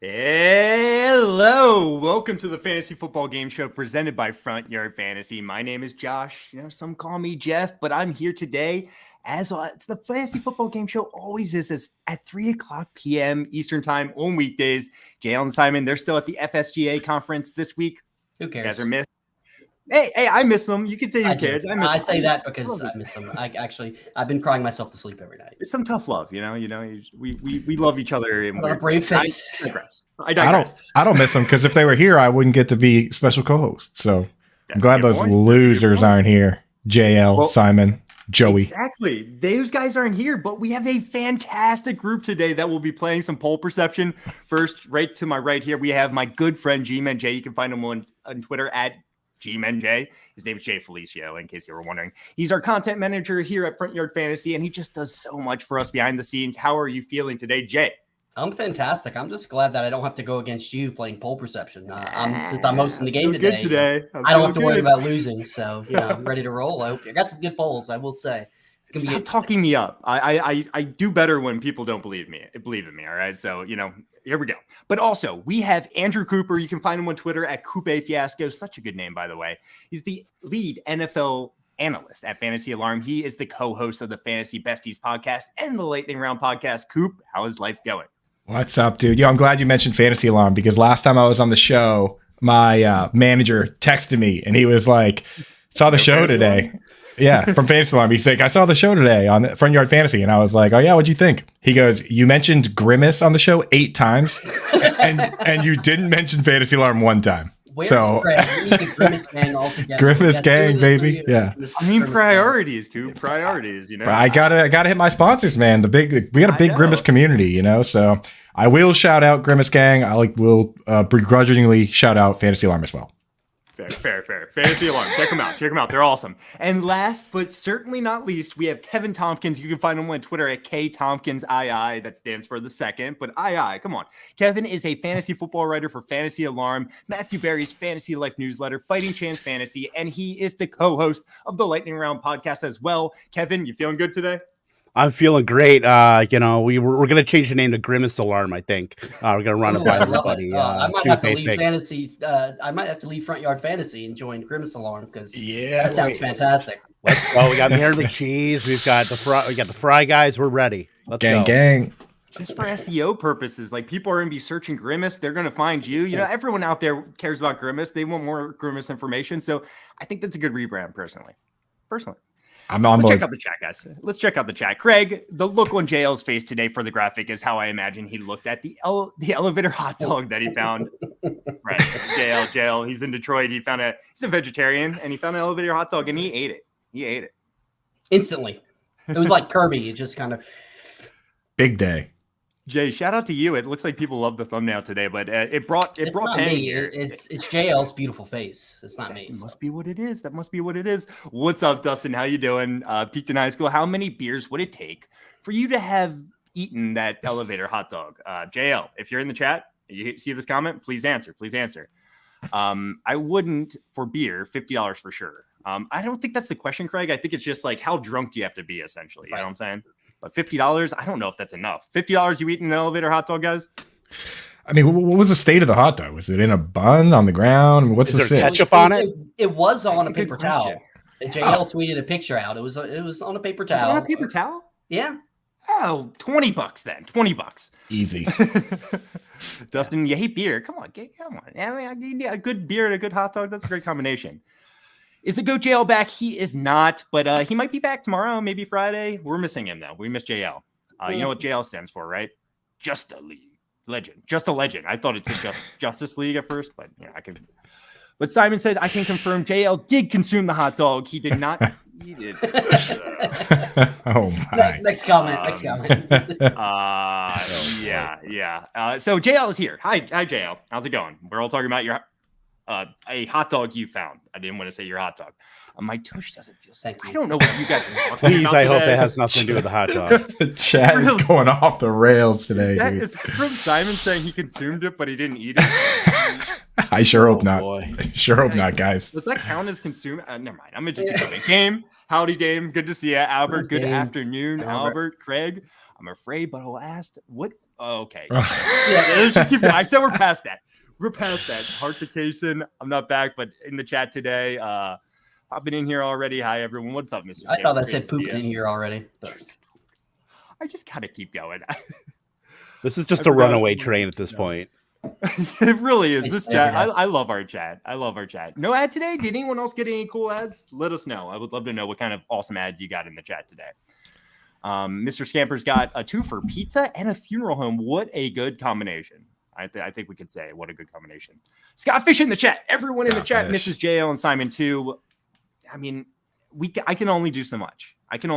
Hello, welcome to the Fantasy Football Game Show presented by Front Yard Fantasy. My name is Josh. Some call me Jeff, but I'm here today as it's the Fantasy Football Game Show always is at 3:00 p.m. Eastern Time on weekdays. Jalen and Simon, they're still at the FSGA conference this week. Who cares? You guys are missed. Hey, I miss them. You can say who cares. I say that because I miss them. I've been crying myself to sleep every night. It's some tough love, we love each other. And a brave face. I digress. I don't miss them because if they were here, I wouldn't get to be special co-host. So I'm glad those losers aren't here. JL, Simon, Joey. Exactly. Those guys aren't here, but we have a fantastic group today that will be playing some poll perception. First, right to my right here, we have my good friend G-Man J. You can find him on Twitter at G-Man J. His name is Jay Felicio, in case you were wondering. He's our content manager here at Front Yard Fantasy, and he just does so much for us behind the scenes. How are you feeling today, Jay? I'm fantastic. I'm just glad that I don't have to go against you playing pole perception. Since I'm hosting the game today. I don't have to worry about losing, so I'm ready to roll. I got some good polls, I will say. Stop talking me up. I do better when people don't believe in me. All right. So, here we go. But also, we have Andrew Cooper. You can find him on Twitter at Coupe Fiasco. Such a good name, by the way. He's the lead NFL analyst at Fantasy Alarm. He is the co-host of the Fantasy Besties podcast and the Lightning Round podcast. Coop, how is life going? What's up, dude? I'm glad you mentioned Fantasy Alarm because last time I was on the show, my manager texted me and he was like, saw the show today. Yeah, from Fantasy Alarm. He's like, I saw the show today on Front Yard Fantasy. And I was like, oh, yeah, what'd you think? He goes, you mentioned Grimace on the show 8 times, and you didn't mention Fantasy Alarm 1 time. Where's Greg? We need the Grimace gang all together. Grimace gang, baby. Yeah. I mean, priorities, dude. Priorities, I gotta hit my sponsors, man. We got a big Grimace community, so I will shout out Grimace gang. I will begrudgingly shout out Fantasy Alarm as well. Fair. Fantasy Alarm. Check them out. They're awesome. And last but certainly not least, we have Kevin Tompkins. You can find him on Twitter at KTompkinsII. That stands for the second, but II. Come on. Kevin is a fantasy football writer for Fantasy Alarm, Matthew Berry's Fantasy Life newsletter, Fighting Chance Fantasy, and he is the co-host of the Lightning Round podcast as well. Kevin, you feeling good today? I'm feeling great. We're going to change the name to Grimace Alarm, I think. We're going to run it by everybody. I might have to leave fantasy. I might have to leave Front Yard Fantasy and join Grimace Alarm because that sounds fantastic. Let's go. We got Maryland cheese. We got the fry guys. We're ready. Let's go. Gang. Just for SEO purposes, like people are going to be searching Grimace. They're going to find you. Everyone out there cares about Grimace. They want more Grimace information. So I think that's a good rebrand personally. Let's check out the chat, guys. Let's check out the chat. Craig, the look on JL's face today for the graphic is how I imagine he looked at the elevator hot dog that he found. Right. JL, he's in Detroit. He's a vegetarian, and he found an elevator hot dog, and he ate it. Instantly. It was like Kirby. It just kind of. Big day. Jay, shout out to you. It looks like people love the thumbnail today, but it brought pain here. It's JL's beautiful face. It's not me. It must be what it is. That must be what it is. What's up, Dustin? How you doing? Peaked in high school. How many beers would it take for you to have eaten that elevator hot dog? JL, if you're in the chat, you see this comment, please answer. I wouldn't for beer, $50 for sure. I don't think that's the question, Craig. I think it's just like how drunk do you have to be, essentially. You know what I'm saying? But $50, I don't know if that's enough. $50 you eating an elevator hot dog, guys? I mean, what was the state of the hot dog? Was it in a bun on the ground? I mean, what's the ketchup on it? It was on a paper towel. And JL tweeted a picture out. It was on a paper towel. Was it on a paper towel? Yeah. Oh, $20 then. $20. Easy. Dustin, you hate beer. Come on. I mean, a good beer and a good hot dog, that's a great combination. Is the GOAT JL back? He is not, but he might be back tomorrow, maybe Friday. We're missing him, though. We miss JL. You know what JL stands for, right? Just a legend. Just a legend. I thought it said Justice League at first, but I can. But Simon said, I can confirm JL did consume the hot dog. He did not eat it. Oh, my. Next comment. Yeah. So JL is here. Hi, JL. How's it going? We're all talking about your a hot dog you found. I didn't want to say your hot dog. My tush doesn't feel sick. I don't know what you guys are talking Please, about. I hope it has nothing to do with the hot dog. The chat is going off the rails today. Is that from Simon saying he consumed it, but he didn't eat it? I sure hope not. Sure hope not, guys. Does that count as consume? Never mind. I'm going to just keep going. Game. Howdy, Dame. Good to see you. Albert, good afternoon. Albert, Craig. I'm afraid, but I'll ask, what okay. I said we're past that. We're past that. Heart to Kaysen. I'm not back, but in the chat today, popping in here already. Hi, everyone. What's up, Mr. I thought that said pooping in here already. But. I just gotta keep going. This is just a runaway train at this point. It really is. This chat, I love our chat. I love our chat. No ad today? Did anyone else get any cool ads? Let us know. I would love to know what kind of awesome ads you got in the chat today. Mr. Scamper's got a 2 for pizza and a funeral home. What a good combination. I think we could say what a good combination. Scott Fish in the chat. Everyone in the chat. Mrs. JL and Simon too. I mean, I can only do so much. You know,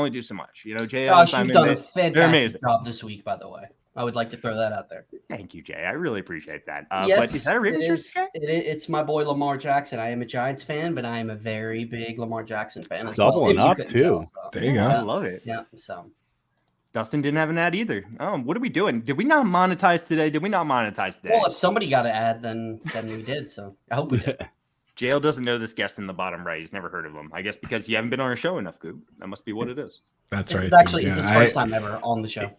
JL and Simon, you've done a fantastic job this week, by the way. I would like to throw that out there. Thank you, Jay. I really appreciate that. Yes, but is that a Ravens shirt? It's my boy Lamar Jackson. I am a Giants fan, but I am a very big Lamar Jackson fan. Doubling up too. Tell, so. There you go. I love it. Yeah. So Dustin didn't have an ad either. Oh, what are we doing? Did we not monetize today? Well, if somebody got an ad, then we did. So I hope we did. JL doesn't know this guest in the bottom right. He's never heard of him. I guess because you haven't been on our show enough, Goop. That must be what it is. That's right. It's his first time ever on the show.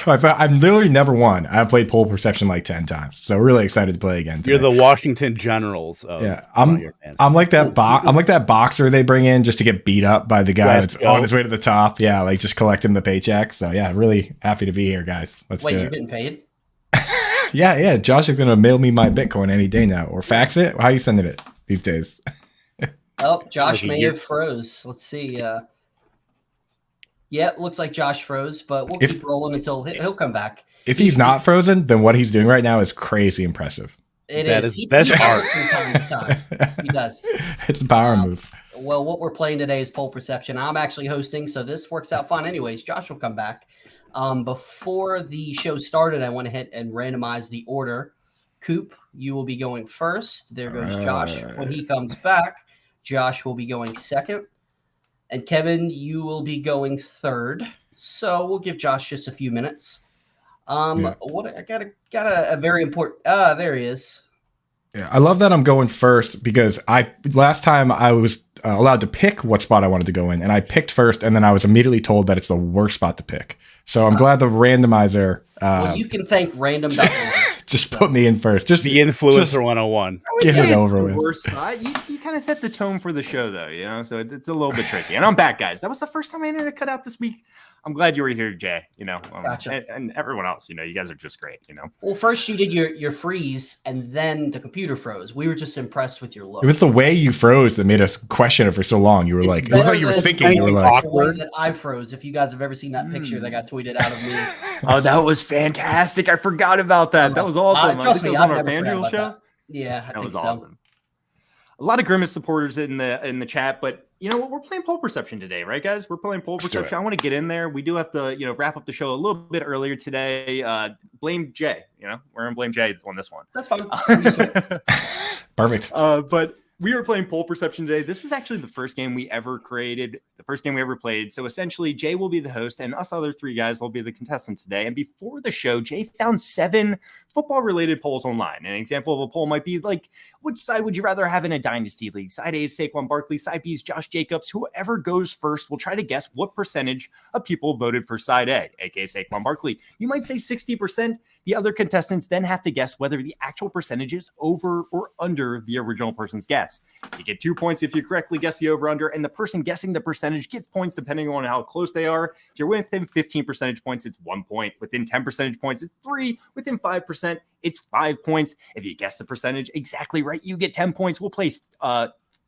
I've literally never won. I've played Pole Perception like 10 times. So really excited to play again today. You're the Washington Generals. I'm like that boxer they bring in just to get beat up by the guy that's on his way to the top. Yeah, like just collecting the paycheck. So yeah, really happy to be here, guys. Wait, you're getting paid? Yeah. Josh is gonna mail me my Bitcoin any day now, or fax it. How are you sending it these days? Oh, Josh may have froze. Let's see. Yeah, it looks like Josh froze, but we'll keep rolling until he'll come back. If he's not frozen, then what he's doing right now is crazy impressive. That's hard. From time to time. He does. It's a power move. Well, what we're playing today is Pole Perception. I'm actually hosting, so this works out fine anyways. Josh will come back. Before the show started, I went ahead and randomized the order. Coop, you will be going first. There goes Josh. When he comes back, Josh will be going second. And Kevin, you will be going third. So we'll give Josh just a few minutes. What I got a very important. There he is. Yeah, I love that I'm going first because last time I was allowed to pick what spot I wanted to go in, and I picked first, and then I was immediately told that it's the worst spot to pick. So I'm glad the randomizer. Well, you can thank random.org. Just put me in first. Just the influencer 101. Get it over with. Worst spot. You kind of set the tone for the show, though, you know, so it's a little bit tricky. And I'm back, guys. That was the first time I ended a cut out this week. I'm glad you were here, Jay. You know, gotcha. and everyone else. You know, you guys are just great. You know. Well, first you did your freeze, and then the computer froze. We were just impressed with your look. It was the way you froze that made us question it for so long. You were it looked like you were thinking. You were like awkward. That I froze. If you guys have ever seen that picture that got tweeted out of me. Oh, that was fantastic! I forgot about that. That was awesome. Trust me, on our FanDuel show. Yeah, that was awesome. A lot of Grimace supporters in the chat, but you know what? We're playing Pole Perception today, right, guys? We're playing Pole Perception. I want to get in there. We do have to, wrap up the show a little bit earlier today. Blame Jay. We're gonna blame Jay on this one. That's fine. Perfect. But we are playing Pole Perception today. This was actually the first game we ever created, the first game we ever played. So essentially, Jay will be the host, and us other three guys will be the contestants today. And before the show, Jay found 7 football-related polls online. An example of a poll might be like, which side would you rather have in a Dynasty league? Side A is Saquon Barkley, side B is Josh Jacobs. Whoever goes first will try to guess what percentage of people voted for side A, aka Saquon Barkley. You might say 60%. The other contestants then have to guess whether the actual percentage is over or under the original person's guess. You get 2 points if you correctly guess the over-under, and the person guessing the percentage gets points depending on how close they are. If you're within 15 percentage points, it's 1 point. Within 10 percentage points, it's 3. Within 5%, it's 5 points. If you guess the percentage exactly right, you get 10 points. We'll play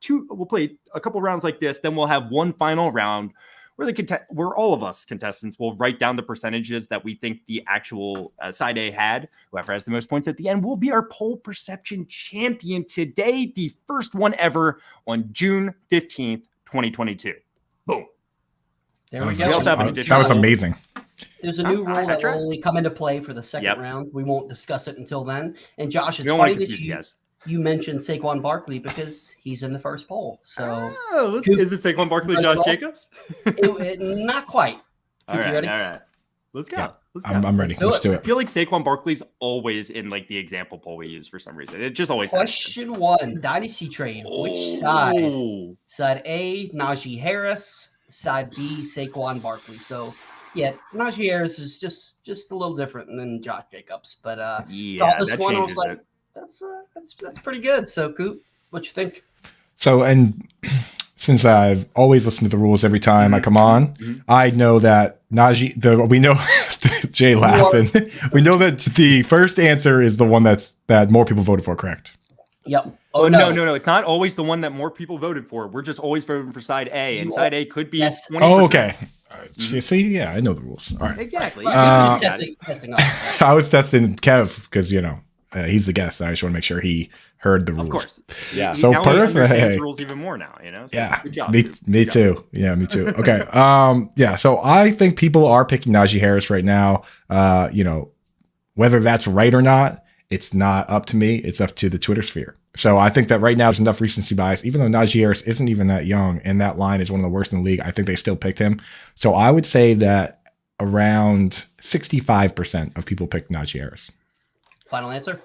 We'll play a couple rounds like this. Then we'll have one final round where all of us contestants will write down the percentages that we think the actual side A had. Whoever has the most points at the end will be our Pole Perception champion today, the first one ever on June 15th, 2022. Boom. There we go. That was amazing. There's a new rule that will only come into play for the second round. We won't discuss it until then. And Josh, it's funny that you mentioned Saquon Barkley because he's in the first poll. So, is it Saquon Barkley, Josh Jacobs? Not quite. All right. Let's go. Yeah, I'm ready. Let's do it. I feel like Saquon Barkley's always in like the example poll we use for some reason. It just always Question 1, Dynasty trade. Which side? Side A, Najee Harris. Side B, Saquon Barkley. So Yeah, Najee Harris is just a little different than Josh Jacobs, but Yeah, saw this that one. I was changes like, it. that's pretty good. So, Coop, what you think? So, and since I've always listened to the rules every time I come on, I know that Najee. We know Jay laughing. We know that the first answer is the one that more people voted for. Correct. Yep. Oh, no. It's not always the one that more people voted for. We're just always voting for side A, and side A could be 20%. Oh, okay. See, yeah, I know the rules. All right. Exactly. Just testing us. I was testing Kev because he's the guest. I just want to make sure he heard the rules. Of course. Yeah. So now he understands perfect. the rules even more now. So Yeah. Good job. Me too. Yeah, me too. Okay. Yeah. So I think people are picking Najee Harris right now. Whether that's right or not, it's not up to me. It's up to the Twitter sphere. So I think that right now there's enough recency bias, even though Najee Harris isn't even that young and that line is one of the worst in the league. I think they still picked him. So I would say that around 65% of people picked Najee Harris. Final answer?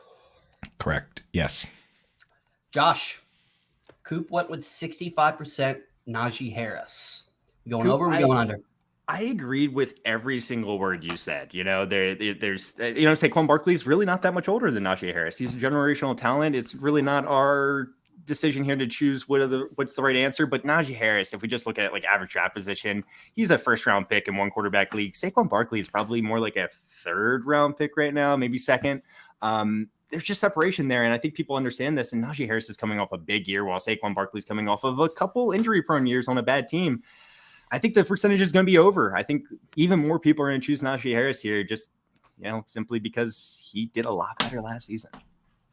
Correct. Yes. Josh, Coop went with 65% Najee Harris. You going Coop, over or we going under? I agreed with every single word you said. There's Saquon Barkley is really not that much older than Najee Harris. He's a generational talent. It's really not our decision here to choose what's the right answer. But Najee Harris, if we just look at like average draft position, he's a first round pick in one quarterback league. Saquon Barkley is probably more like a third round pick right now, maybe second. There's just separation there, and I think people understand this. And Najee Harris is coming off a big year, while Saquon Barkley's coming off of a couple injury-prone years on a bad team. I think the percentage is going to be over. I think even more people are going to choose Najee Harris here, just simply because he did a lot better last season,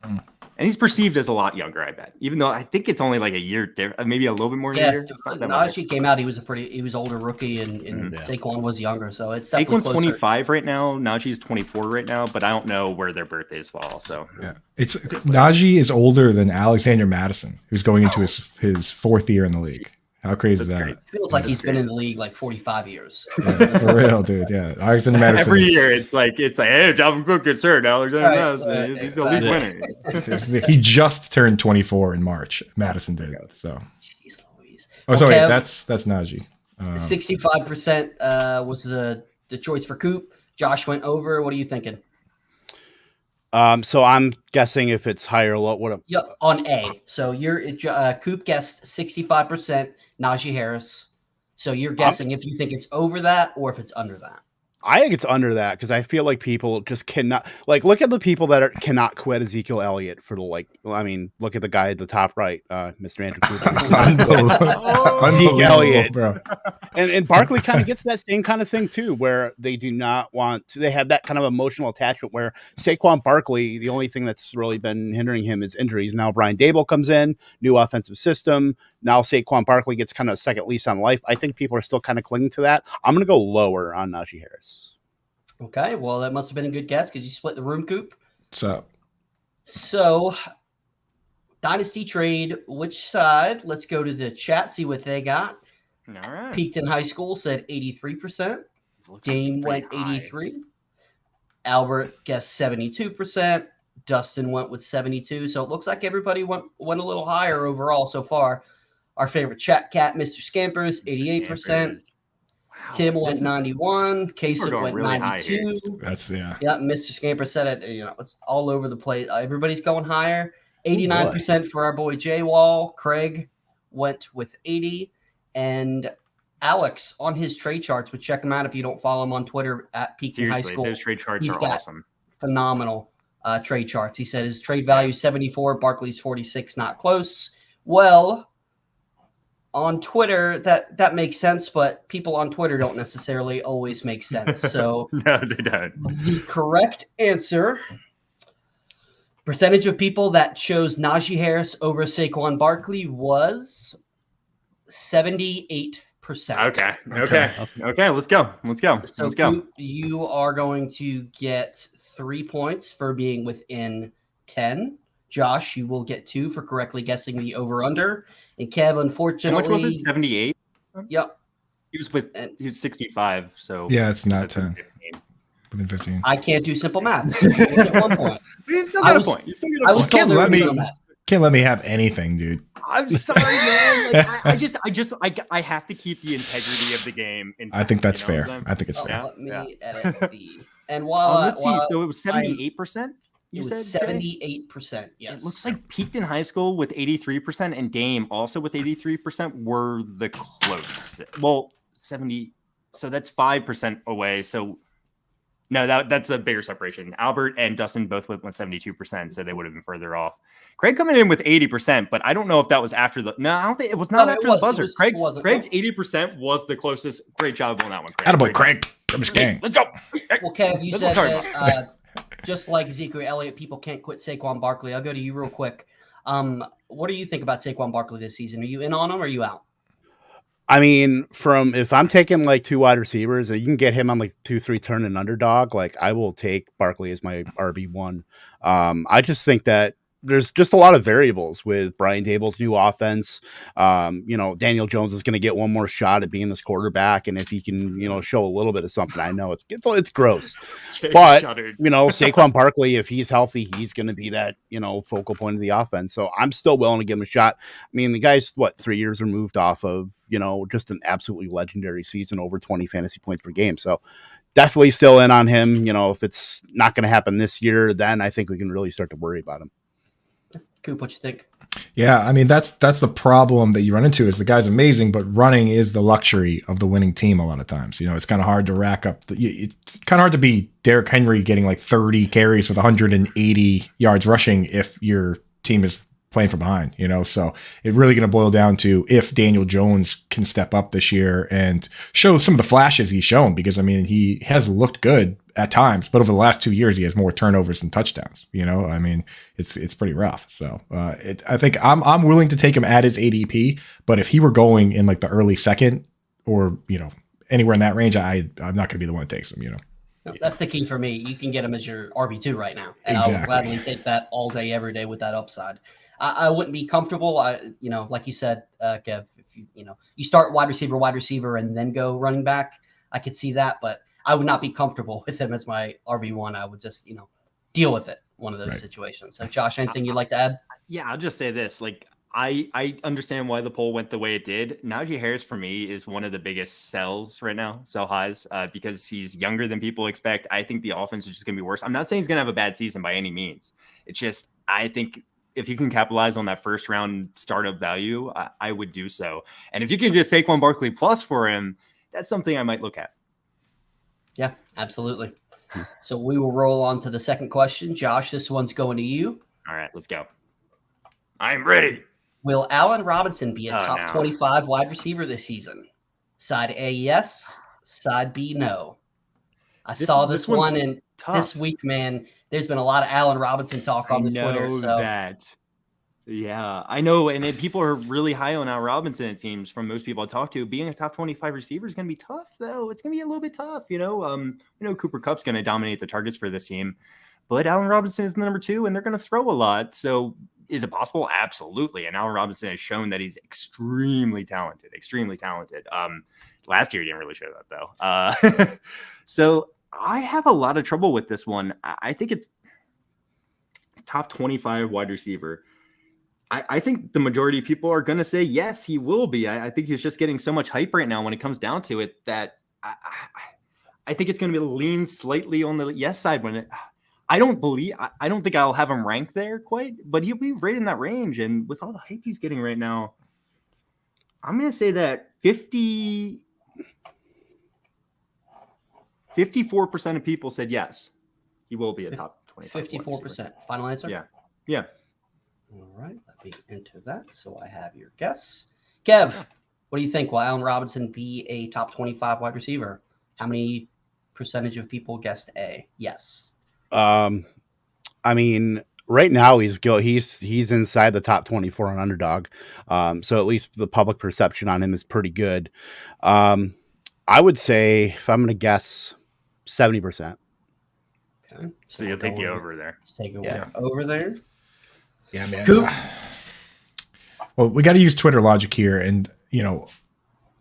and he's perceived as a lot younger. I bet, even though I think it's only like a year, maybe a little bit more than a year. Najee came out; he was older rookie, and Saquon was younger. So it's Saquon's 25 right now. Najee's 24 right now, but I don't know where their birthdays fall. So yeah, it's Najee is older than Alexander Madison, who's going into his fourth year in the league. How crazy is that? Great. Feels like he's been in the league like 45 years. Yeah, for real, dude. Yeah, Alexander Madison. Every year, it's like, hey, Dalvin Cook gets hurt. Alexander Madison, he's a league winner. He just turned 24 in March. Madison did. So. Jeez Louise. Oh, sorry, that's Najee. 65% was the choice for Coop. Josh went over. What are you thinking? So I'm guessing if it's higher or low. On A. So Coop guessed 65% Najee Harris. So you're guessing if you think it's over that or if it's under that. I think it's under that because I feel like people just cannot look at the people that cannot quit Ezekiel Elliott for look at the guy at the top right, Mr. Andrew Cooper. Zeke Elliott, bro. And Barkley kind of gets that same kind of thing too, where they do not want to, they have that kind of emotional attachment where Saquon Barkley, the only thing that's really been hindering him is injuries. Now Brian Daboll comes in, new offensive system. Now Saquon Barkley gets kind of a second lease on life. I think people are still kind of clinging to that. I'm going to go lower on Najee Harris. Okay, well, that must have been a good guess because you split the room, Coop. So, Dynasty trade, which side? Let's go to the chat, see what they got. All right. Peaked in high school said 83%. Dame went 83. High. Albert guessed 72%. Dustin went with 72. So it looks like everybody went a little higher overall so far. Our favorite chat cat, Mr. Scampers, 88%. Wow. Tim went 91. Kasich went really 92. That's Yeah, Mr. Scamper said it. It's all over the place. Everybody's going higher. 89% for our boy J Wall. Craig went with 80, and Alex on his trade charts. But check him out if you don't follow him on Twitter at Peak High School. Those trade charts are awesome. Phenomenal trade charts. He said his trade value 74. Barkley's 46. Not close. Well, on Twitter, that makes sense, but people on Twitter don't necessarily always make sense. So no, they don't. The correct answer, percentage of people that chose Najee Harris over Saquon Barkley was 78%. Okay. Let's go. So you are going to get 3 points for being within 10. Josh, you will get 2 for correctly guessing the over/under. And Kev, unfortunately, how much was it? 78. Yep. He was 65. So yeah, it's not 10. Within 15. I can't do simple math. So you get 1 point. You still got a point. I was told let me. Can't let me have anything, dude. I'm sorry, man. Like, I have to keep the integrity of the game. I think that's fair. I think it's fair. Let me edit the. And while let's see. So it was 78%. You said 78%. Yes. It looks like peaked in high school with 83%, and Dame also with 83% were the close. Well, 70. So that's 5% away. So no, that's a bigger separation. Albert and Dustin both went 72%, so they would have been further off. Craig coming in with 80%, but I don't know if that was after the. No, I don't think it was not after the buzzer. Craig's 80% was the closest. Great job on that one, Craig. Attaboy, Craig. Let's go. Well, Kev, you said that just like Ezekiel Elliott, people can't quit Saquon Barkley. I'll go to you real quick. What do you think about Saquon Barkley this season? Are you in on him or are you out? I mean, if I'm taking like 2 wide receivers and you can get him on like 2-3 turn an underdog, like I will take Barkley as my RB1. I just think that there's just a lot of variables with Brian Dable's new offense. Daniel Jones is going to get one more shot at being this quarterback. And if he can, show a little bit of something, I know it's gross, but Saquon Barkley, if he's healthy, he's going to be that, focal point of the offense. So I'm still willing to give him a shot. I mean, the guy's 3 years removed off of, just an absolutely legendary season, over 20 fantasy points per game. So definitely still in on him. If it's not going to happen this year, then I think we can really start to worry about him. Coop, what you think? Yeah, I mean that's the problem that you run into is the guy's amazing, but running is the luxury of the winning team a lot of times. It's kind of hard to rack up. It's kind of hard to be Derrick Henry getting like 30 carries with 180 yards rushing if your team is playing from behind. So it's really going to boil down to if Daniel Jones can step up this year and show some of the flashes he's shown, because I mean he has looked good at times, but over the last 2 years, he has more turnovers than touchdowns. I mean, it's pretty rough. So I think I'm willing to take him at his ADP, but if he were going in like the early second or anywhere in that range, I'm not going to be the one that takes him. That's the key for me. You can get him as your RB2 right now, and exactly. I would gladly take that all day, every day with that upside. I wouldn't be comfortable. Like you said, Kev, if you start wide receiver, and then go running back, I could see that, but I would not be comfortable with him as my RB1. I would just, deal with it. One of those situations. So Josh, anything you'd like to add? Yeah, I'll just say this. Like, I understand why the poll went the way it did. Najee Harris for me is one of the biggest sell highs, because he's younger than people expect. I think the offense is just going to be worse. I'm not saying he's going to have a bad season by any means. It's just, I think if you can capitalize on that first round startup value, I would do so. And if you can get Saquon Barkley plus for him, that's something I might look at. Yeah, absolutely. So we will roll on to the second question. Josh, this one's going to you. All right, let's go. I'm ready. Will Allen Robinson be a top 25 wide receiver this season? Side A, yes. Side B, no. I saw this one, and this week, man, there's been a lot of Allen Robinson talk on the Twitter. Yeah, I know. And then people are really high on Allen Robinson, it seems, from most people I talk to. Being a top 25 receiver is going to be tough, though. It's going to be a little bit tough, Cooper Kupp's going to dominate the targets for this team. But Allen Robinson is the number 2, and they're going to throw a lot. So is it possible? Absolutely. And Allen Robinson has shown that he's extremely talented. Last year, he didn't really show that, though. So I have a lot of trouble with this one. I think it's top 25 wide receiver. I think the majority of people are going to say, yes, he will be. I think he's just getting so much hype right now when it comes down to it that I think it's going to be lean slightly on the yes side I don't think I'll have him ranked there quite, but he'll be right in that range. And with all the hype he's getting right now, I'm going to say that 54% of people said yes, he will be a top 25. 54%. Final answer? Yeah. All right. Let me enter that so I have your guess. Kev, what do you think? Will Allen Robinson be a top 25 wide receiver? How many percentage of people guessed A? Yes. I mean, right now he's inside the top 24 on Underdog. So at least the public perception on him is pretty good. I would say, if I'm going to guess, 70%. Okay. So you'll take the over there. Take over there. Yeah, man. Coop. Well, we got to use Twitter logic here. And,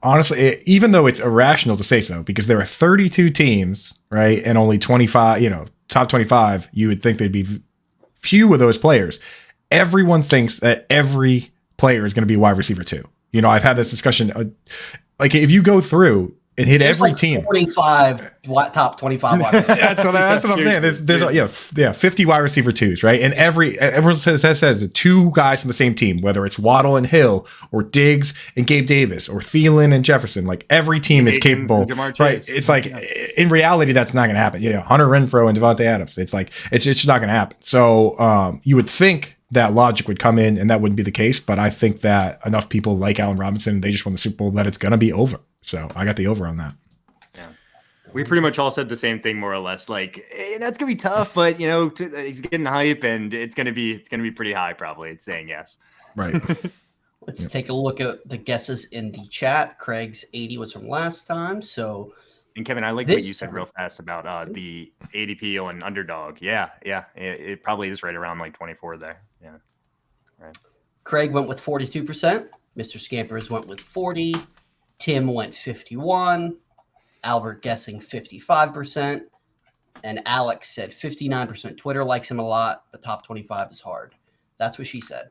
honestly, even though it's irrational to say so, because there are 32 teams, right? And only 25, top 25, you would think there'd be few of those players. everyone thinks that every player is going to be wide receiver 2. You know, I've had this discussion. Like if you go through and hit every like team, 25 top 25 wide receivers. that's what I'm saying. There's 50 wide receiver 2s, right? And everyone says 2 guys from the same team, whether it's Waddle and Hill or Diggs and Gabe Davis or Thielen and Jefferson. Like every team is capable, right? It's like in reality that's not going to happen. You know, Hunter Renfrow and Devontae Adams. It's like it's just not going to happen. So you would think that logic would come in and that wouldn't be the case, but I think that enough people like Allen Robinson, they just won the Super Bowl, that it's going to be over. So I got the over on that. Yeah, we pretty much all said the same thing, more or less. Like that's gonna be tough, but you know he's getting hype, and it's gonna be pretty high. Probably it's saying yes. Right. Let's take a look at the guesses in the chat. Craig's 80 was from last time, so. And Kevin, I like what you said real fast about the ADP on Underdog. Yeah, it probably is right around like 24 there. Yeah, right. Craig went with 42%. Mr. Scampers went with 40. Tim went 51. Albert guessing 55%. And Alex said 59%. Twitter likes him a lot. The top 25 is hard. That's what she said.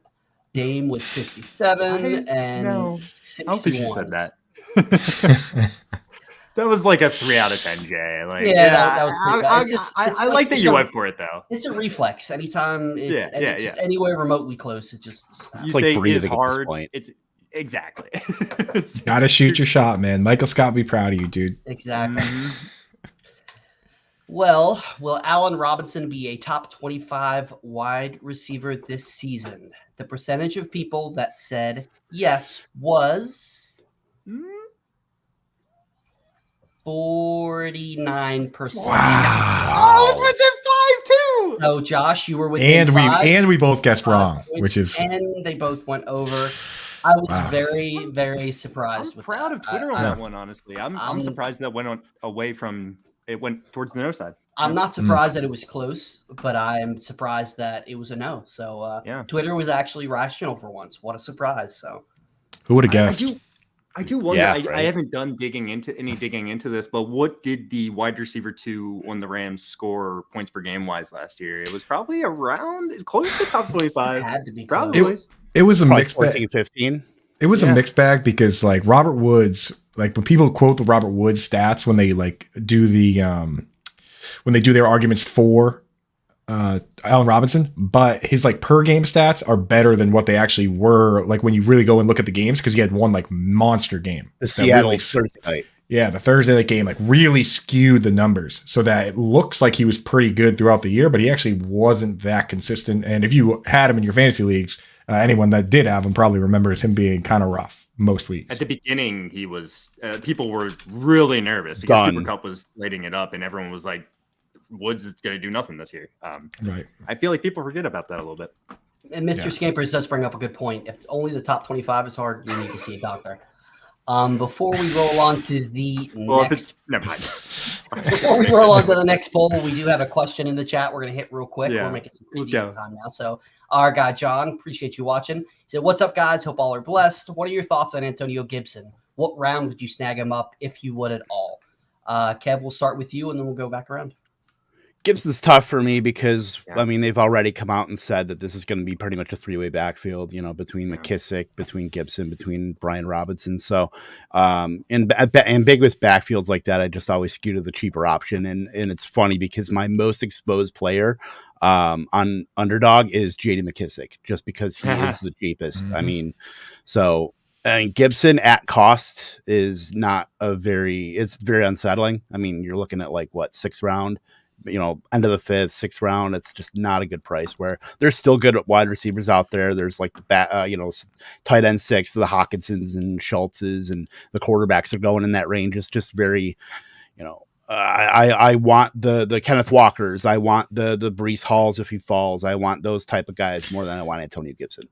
Dame with 57 and 61. I don't think she said that. That was like a 3 out of 10, Jay. Like, that was. I like that you went for it though. It's a reflex. Anytime it's just anywhere remotely close, it just you like say breathing hard. At this point. It's exactly. Gotta shoot your shot, man. Michael Scott, be proud of you, dude. Exactly. Well, will Allen Robinson be a top 25 wide receiver this season? The percentage of people that said yes was 49%. Wow. Oh, it's within 5 too. So Josh, you were within 5. And we both guessed wrong, which is, and they both went over. I was very, very surprised. I'm proud of Twitter on that one, honestly. I'm surprised that went away from it, went towards the no side. I'm not surprised that it was close, but I am surprised that it was a no. So Twitter was actually rational for once. What a surprise! So who would have guessed? I do wonder. I haven't done digging into this, but what did the wide receiver 2 on the Rams score points per game wise last year? It was probably around close to top 25. It had to be probably. It was a mixed 14, 15. It was a mixed bag because like Robert Woods, like when people quote the Robert Woods stats when they like do the when they do their arguments for Allen Robinson, but his like per game stats are better than what they actually were like when you really go and look at the games, because he had one like monster game. The Seattle Thursday night. Yeah, the Thursday night game like really skewed the numbers so that it looks like he was pretty good throughout the year, but he actually wasn't that consistent. And if you had him in your fantasy leagues, anyone that did have him probably remembers him being kind of rough most weeks. At the beginning, he was people were really nervous because Cooper Kupp was lighting it up, and everyone was like, Woods is going to do nothing this year. Right. I feel like people forget about that a little bit. And Mr. Scampers does bring up a good point. If only the top 25 is hard, you need to see a doctor. Before we roll on to the never mind. Before we roll on to the next poll, we do have a question in the chat. We're going to hit real quick. Yeah. We're making some pretty decent time now. So our guy, John, appreciate you watching. He said, what's up, guys? Hope all are blessed. What are your thoughts on Antonio Gibson? What round would you snag him up if you would at all? Kev, we'll start with you, and then we'll go back around. Gibson's tough for me because, I mean, they've already come out and said that this is going to be pretty much a 3-way backfield, you know, between McKissick, between Gibson, between Brian Robinson. So in ambiguous backfields like that, I just always skew to the cheaper option. And it's funny because my most exposed player on Underdog is J.D. McKissick, just because he is the cheapest. I mean, so... And Gibson at cost is it's very unsettling. I mean, you're looking at like 6th round, you know, end of the 5th, 6th round. It's just not a good price, where there's still good wide receivers out there. There's like the tight end 6, the Hawkinsons and Schultzes, and the quarterbacks are going in that range. It's just very, you know, I want the Kenneth Walkers. I want the Breece Halls if he falls. I want those type of guys more than I want Antonio Gibson.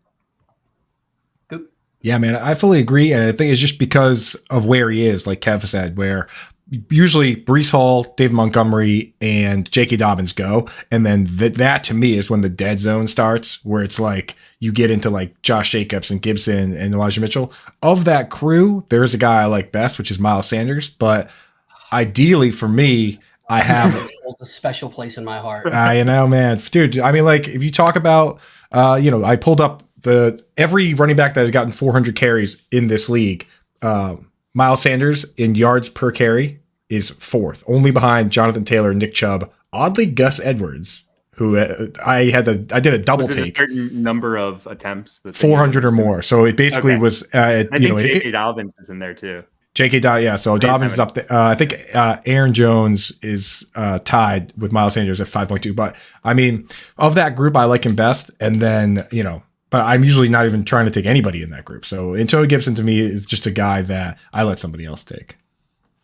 Yeah, man, I fully agree. And I think it's just because of where he is, like Kev said, where usually Breece Hall, Dave Montgomery, and J.K. Dobbins go. And then that to me is when the dead zone starts, where it's like you get into like Josh Jacobs and Gibson and Elijah Mitchell. Of that crew, there's a guy I like best, which is Miles Sanders. But ideally for me, I have a special place in my heart. you know, man, dude. I mean, like if you talk about, I pulled up every running back that had gotten 400 carries in this league. Miles Sanders in yards per carry is 4th, only behind Jonathan Taylor and Nick Chubb. Oddly, Gus Edwards, who I did a double take. A certain number of attempts, 400 or more. So it basically was. I think J.K. Dobbins is in there too. J.K. Yeah. So Dobbins is up there. I think Aaron Jones is tied with Miles Sanders at 5.2. But I mean, of that group, I like him best. And then but I'm usually not even trying to take anybody in that group. So Antonio Gibson to me is just a guy that I let somebody else take.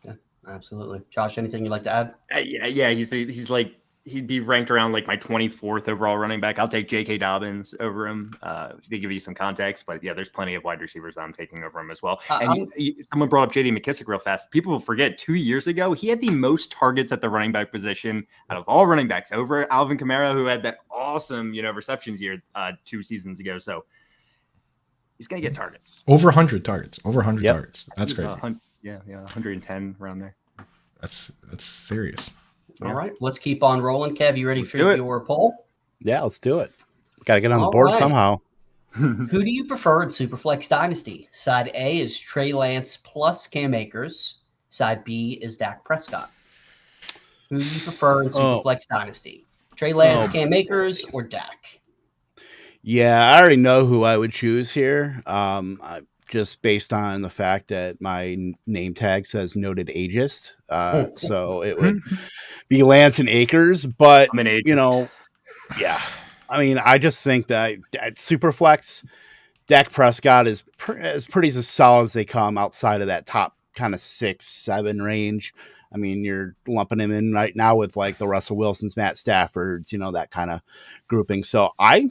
Yeah, absolutely. Josh, anything you'd like to add? Yeah. He's like, he'd be ranked around like my 24th overall running back. I'll take J.K. Dobbins over him to give you some context. But yeah, there's plenty of wide receivers that I'm taking over him as well. And someone brought up J.D. McKissick real fast. People forget 2 years ago, he had the most targets at the running back position out of all running backs over Alvin Kamara, who had that awesome, receptions year 2 seasons ago. So he's going to get targets. Over 100 targets. Over 100 targets. That's great. 110 around there. That's serious. All right, let's keep on rolling. Kev, you ready for your poll? Yeah, let's do it. Got to get on the board somehow. Who do you prefer in Superflex Dynasty? Side A is Trey Lance plus Cam Akers. Side B is Dak Prescott. Who do you prefer in Superflex Dynasty? Trey Lance, Cam Akers, or Dak? Yeah, I already know who I would choose here. Just based on the fact that my name tag says noted ageist. So it would be Lance and Akers, but yeah. I mean, I just think that at Superflex, Dak Prescott is pretty as solid as they come outside of that top kind of 6-7 range. I mean, you're lumping him in right now with like the Russell Wilsons, Matt Staffords, that kind of grouping. So I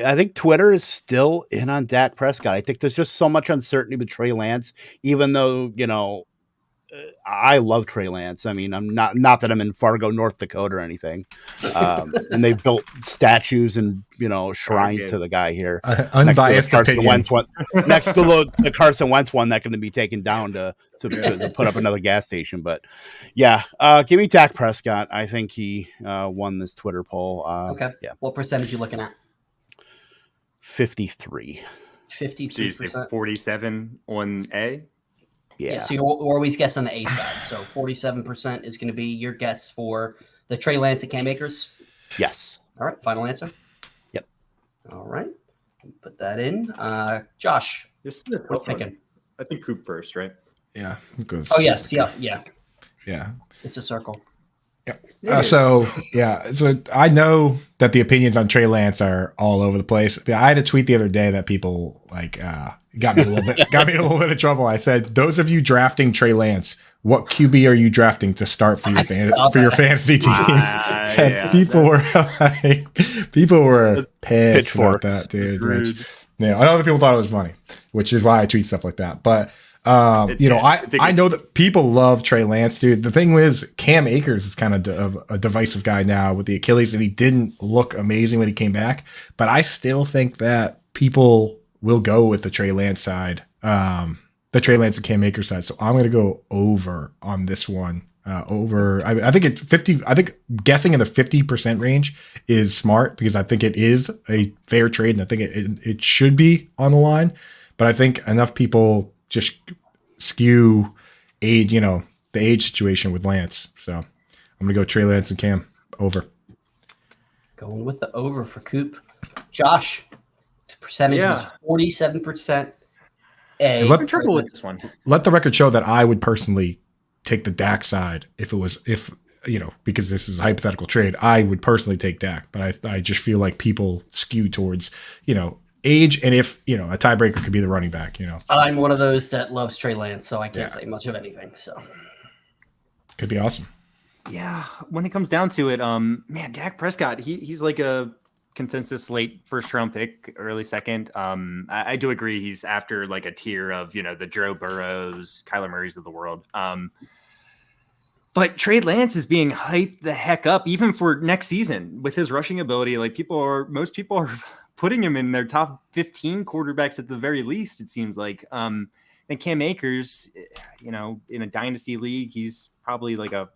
think Twitter is still in on Dak Prescott. I think there's just so much uncertainty with Trey Lance, even though, I love Trey Lance. I mean, I'm not that I'm in Fargo, North Dakota or anything. And they've built statues and, shrines to the guy here. Unbiased opinion. Next to the Carson Wentz one that's going to be taken down to put up another gas station. But yeah, give me Dak Prescott. I think he won this Twitter poll. Okay. Yeah. What percentage are you looking at? 53. 53%. 47 on A? Yeah, so you're always guess on the A side. So 47% is going to be your guess for the Trey Lance and Cam Akers? Yes. All right, final answer? Yep. All right, put that in. Josh, this is a tough one. I think Coop first, right? Yeah. Oh, yes. Yeah. It's a circle. Yeah. So I know that the opinions on Trey Lance are all over the place. I had a tweet the other day that people got me in a little bit of trouble. I said, those of you drafting Trey Lance, what QB are you drafting to start for your fantasy team? People were pissed about that, dude. I know other people thought it was funny, which is why I tweet stuff like that. But I know that people love Trey Lance, dude. The thing is, Cam Akers is kind of a divisive guy now with the Achilles, and he didn't look amazing when he came back. But I still think that people will go with the Trey Lance side, the Trey Lance and Cam Akers side. So I'm going to go over on this one. I think it's 50. I think guessing in the 50% range is smart because I think it is a fair trade, and I think it should be on the line. But I think enough people just skew age, the age situation with Lance. So I'm gonna go Trey Lance and Cam over. Going with the over for Coop. Josh, the percentage is 47%. I'm trouble with this one. Let the record show that I would personally take the Dak side if because this is a hypothetical trade. I would personally take Dak, but I just feel like people skew towards age, and if a tiebreaker could be the running back. I'm one of those that loves Trey Lance, so I can't say much of anything. So could be awesome. Yeah, when it comes down to it, Dak Prescott, he's like a consensus late first round pick, early second. I do agree he's after like a tier of the Joe Burrows, Kyler Murrays of the world. But Trey Lance is being hyped the heck up, even for next season with his rushing ability. Like most people are putting him in their top 15 quarterbacks at the very least. It seems like then Cam Akers, you know, in a dynasty league, he's probably like a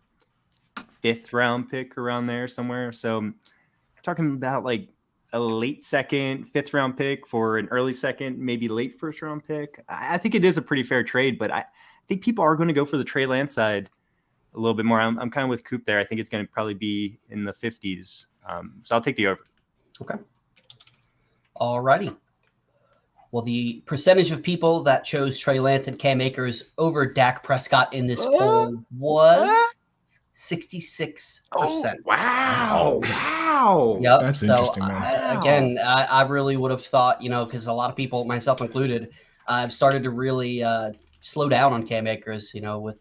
5th round pick around there somewhere. So I'm talking about like a late 2nd, 5th round pick for an early 2nd, maybe late 1st round pick. I think it is a pretty fair trade, but I think people are going to go for the Trey Lance side a little bit more. I'm kind of with Coop there. I think it's going to probably be in the 50s. So I'll take the over. Okay. All righty. Well, the percentage of people that chose Trey Lance and Cam Akers over Dak Prescott in this poll was 66%. Oh, wow. Wow. Yep. That's so interesting, man. I really would have thought, you know, because a lot of people, myself included, I've started to really slow down on Cam Akers, you know, with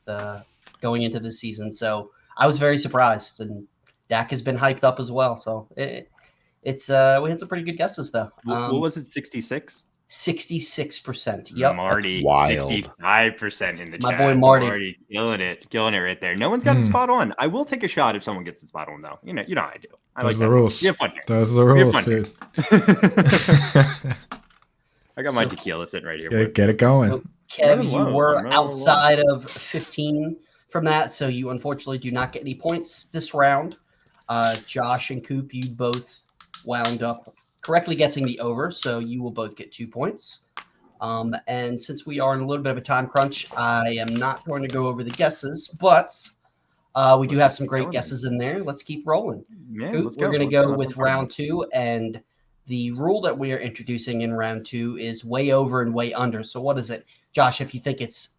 going into this season. So I was very surprised, and Dak has been hyped up as well. So it's we had some pretty good guesses though. What was it? 66? 66%. Yep. Marty, That's wild. 65% in the My chat. boy Marty. killing it right there. No one's got it spot on. I will take a shot if someone gets it spot on though. You know how I do. I Those like are the rules. You have fun here. Those are the rules, dude. I got my tequila sitting right here. Get it going. So, Kev, Running you low. were I'm running outside of 15 from that, so you unfortunately do not get any points this round. Josh and Coop, you both wound up correctly guessing the over, so you will both get 2 points. And since we are in a little bit of a time crunch, I am not going to go over the guesses, but we do have some great guesses in there. Let's keep rolling. Yeah, Coop, let's we're going to Let's go with round 2, and the rule that we are introducing in round 2 is way over and way under. So what is it, Josh? If you think it's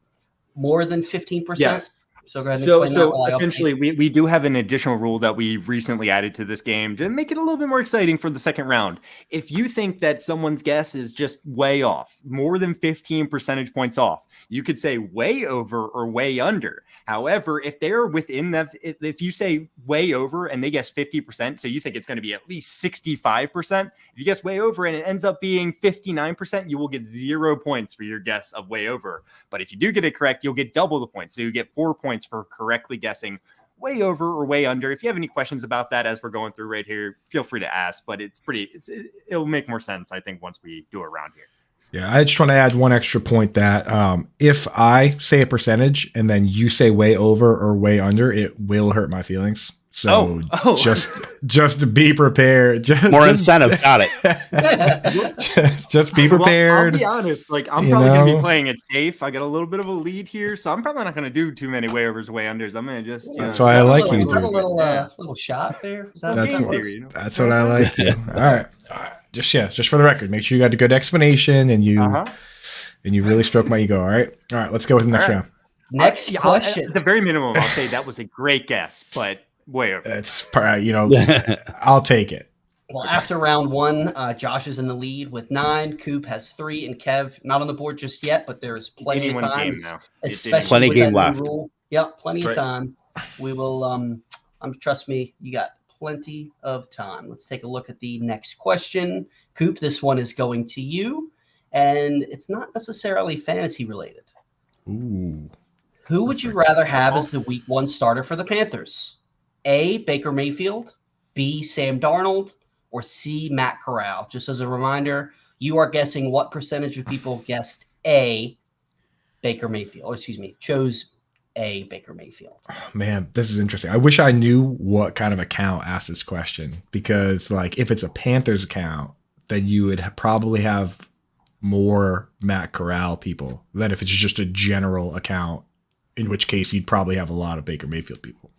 more than 15%, Yes. So go ahead and explain that. So essentially, we do have an additional rule that we've recently added to this game to make it a little bit more exciting for the second round. If you think that someone's guess is just way off, more than 15 percentage points off, you could say way over or way under. However, if they're within that, if you say way over and they guess 50%, so you think it's going to be at least 65%, if you guess way over and it ends up being 59%, you will get 0 points for your guess of way over. But if you do get it correct, you'll get double the points. So you get 4 points for correctly guessing way over or way under. If you have any questions about that as we're going through right here, feel free to ask, but it'll make more sense, I think, once we do it around here. Yeah, I just want to add one extra point that if I say a percentage and then you say way over or way under, it will hurt my feelings. So just be prepared. More incentive. Got it. just be prepared. Well, I'll be honest. Like I'm probably going to be playing it safe. I got a little bit of a lead here, so I'm probably not going to do too many way overs, way unders. I'm going to just. That's why I like you. Is that a little shot there? That's what I like you. All right. Just for the record, make sure you got a good explanation and you really stroke my ego. All right, let's go with the next round. Next question. At the very minimum, I'll say that was a great guess, but way over. That's I'll take it. Well, after round 1, Josh is in the lead with 9. Coop has 3, and Kev not on the board just yet, but there is plenty of time. Especially plenty with game that left. Rule. Yep, plenty of time. We will. Trust me, you got plenty of time. Let's take a look at the next question. Coop, this one is going to you, and it's not necessarily fantasy related. Ooh. Who would you rather have as the week 1 starter for the Panthers? A, Baker Mayfield, B, Sam Darnold, or C, Matt Corral? Just as a reminder, you are guessing what percentage of people guessed A, Baker Mayfield, or chose A, Baker Mayfield. Oh, man, this is interesting. I wish I knew what kind of account asked this question, because like if it's a Panthers account, then you would probably have more Matt Corral people than if it's just a general account, in which case you'd probably have a lot of Baker Mayfield people.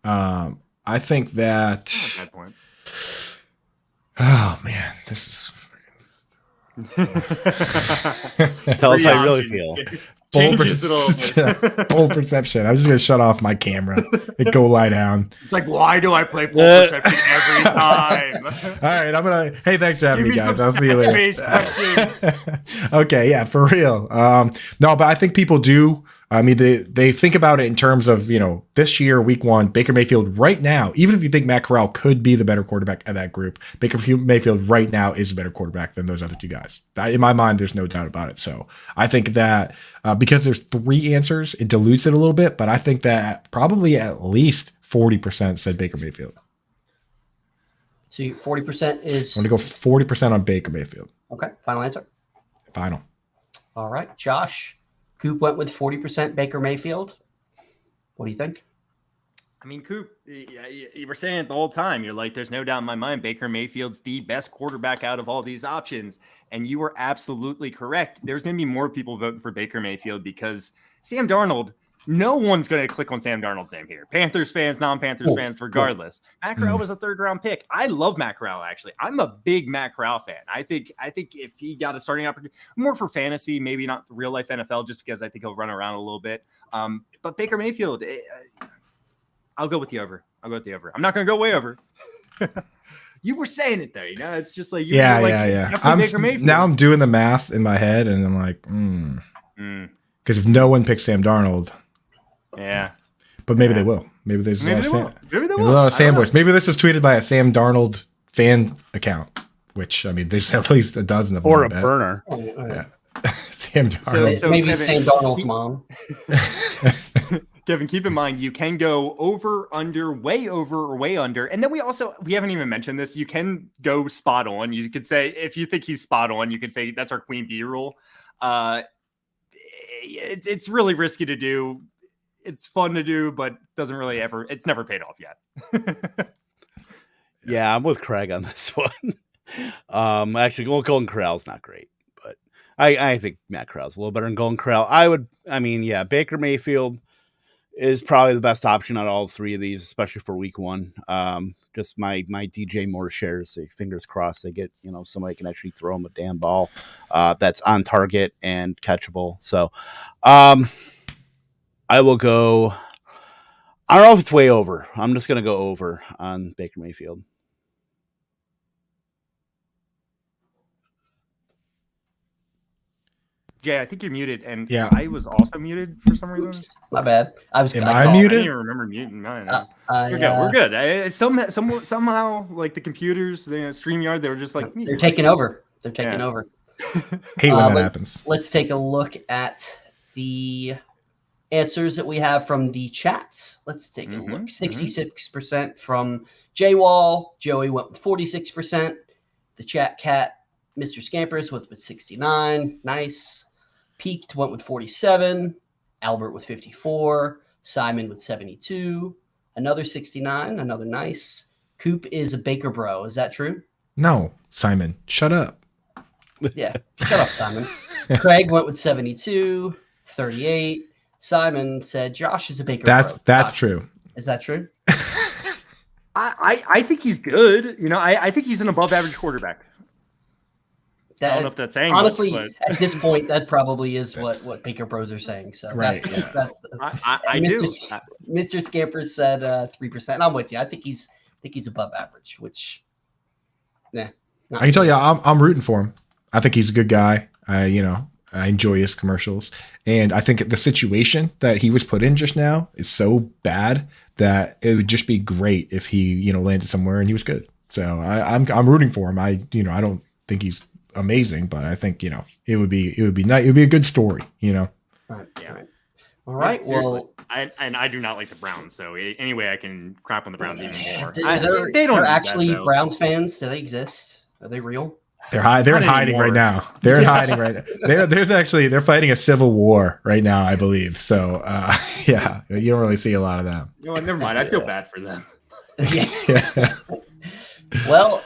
I think that. Bad point. Oh man, this is. Tell us how you really feel. Bold perception. I'm just gonna shut off my camera and go lie down. It's like, why do I play bold perception every time? All right, I'm gonna. Hey, thanks for having me, guys. I'll see you later. Questions. Okay, yeah, for real. No, but I think people do. I mean, they think about it in terms of, this year, week 1, Baker Mayfield right now, even if you think Matt Corral could be the better quarterback of that group, Baker Mayfield right now is a better quarterback than those other two guys. In my mind, there's no doubt about it. So I think that because there's 3 answers, it dilutes it a little bit, but I think that probably at least 40% said Baker Mayfield. So 40% is. I'm going to go 40% on Baker Mayfield. Okay, final answer. Final. All right, Josh. Coop went with 40% Baker Mayfield. What do you think? I mean, Coop, you were saying it the whole time. You're like, there's no doubt in my mind, Baker Mayfield's the best quarterback out of all these options. And you were absolutely correct. There's going to be more people voting for Baker Mayfield because Sam Darnold, no one's going to click on Sam Darnold's name here. Panthers fans, non-Panthers fans, regardless. Matt Corral was a third-round pick. I love Matt Corral, actually. I'm a big Matt Corral fan. I think if he got a starting opportunity, more for fantasy, maybe not real-life NFL, just because I think he'll run around a little bit. But Baker Mayfield, I'll go with the over. I'm not going to go way over. You were saying it there, it's just like yeah. Now I'm doing the math in my head, and I'm like, because if no one picks Sam Darnold, but maybe they will. Maybe there's a lot of Sam boys. Maybe this is tweeted by a Sam Darnold fan account, which I mean, there's at least a dozen of them. Or a burner. Yeah. Sam Darnold. So maybe Kevin, Sam Darnold's mom. Kevin, keep in mind, you can go over, under, way over, or way under. And then we haven't even mentioned this. You can go spot on. You could say, if you think he's spot on, you could say that's our queen bee rule. It's really risky to do. It's fun to do, but it's never paid off yet. Yeah, I'm with Craig on this one. Actually, Golden Corral's not great, but I think Matt Corral's a little better than Golden Corral. Baker Mayfield is probably the best option out of all three of these, especially for week one. Just my DJ Moore shares, fingers crossed they get, somebody can actually throw him a damn ball that's on target and catchable. So I will go, I don't know if it's way over. I'm just going to go over on Baker Mayfield. Jay, I think you're muted, and I was also muted for some reason. Oops, my bad. Am I muted? I didn't even remember muting mine. We're good. Somehow, like the computers, the StreamYard, they were just like they're taking over. Hate when that happens. Let's take a look at the answers that we have from the chats. Let's take a look. 66% from J-Wall. Joey went with 46%. The chat cat, Mr. Scampers, went with 69. Nice. Peaked went with 47. Albert with 54. Simon with 72. Another 69. Another nice. Coop is a Baker bro. Is that true? No, Simon. Shut up. Yeah. Shut up, Simon. Craig went with 72. 38. Simon said Josh is a Baker bro. That's true. Is that true? I think he's good. I think he's an above average quarterback. I don't know if that's saying honestly, much, but... at this point, that probably is what Baker Bros are saying. So right. I do. Mr. Scampers said 3%. I'm with you. I think he's above average, which I can tell you, I'm rooting for him. I think he's a good guy. I enjoy his commercials, and I think the situation that he was put in just now is so bad that it would just be great if he landed somewhere and he was good. So I'm rooting for him. I don't think he's amazing, but I think it would be nice. It would be a good story. Right. Yeah. Right. All right. Well, I do not like the Browns. So anyway, I can crap on the Browns even more. They don't actually Browns fans. Do they exist? Are they real? They're in hiding right now. They're in hiding right now. They're fighting a civil war right now, I believe. So you don't really see a lot of them. Never mind. I feel bad for them. Yeah. Well,